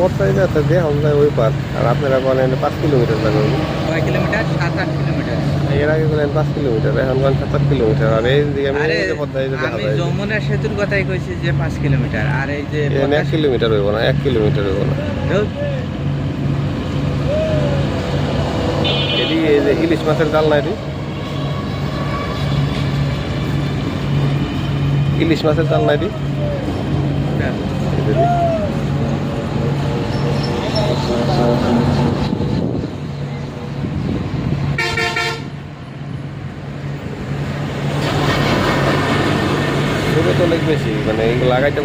ওর সাইডে আছে যে আমরা ওই পার আর আপনারা বলেন 5 কিলোমিটার যাবেন। কয় কিলোমিটার? 7-8 কিলোমিটার। এর আগে বলেন 5 কিলোমিটার, এখন বলেন 7 কিলোমিটার। আর এই দিকে আমি আরে এই যে পদ্মা এই যে দেখা আমি যায় যে যমুনা সেতুর কথাই কইছি যে 5 কিলোমিটার, আর এই যে এখানে 1 কিলোমিটার হইব না, 1 কিলোমিটার হইব না। এটি এই যে ইলিশ মাছের জাল না, এটি ইলিশ মাছের জাল না, এটি এই যে ছোট তো অনেক বেশি, মানে এগুলো লাগাইতে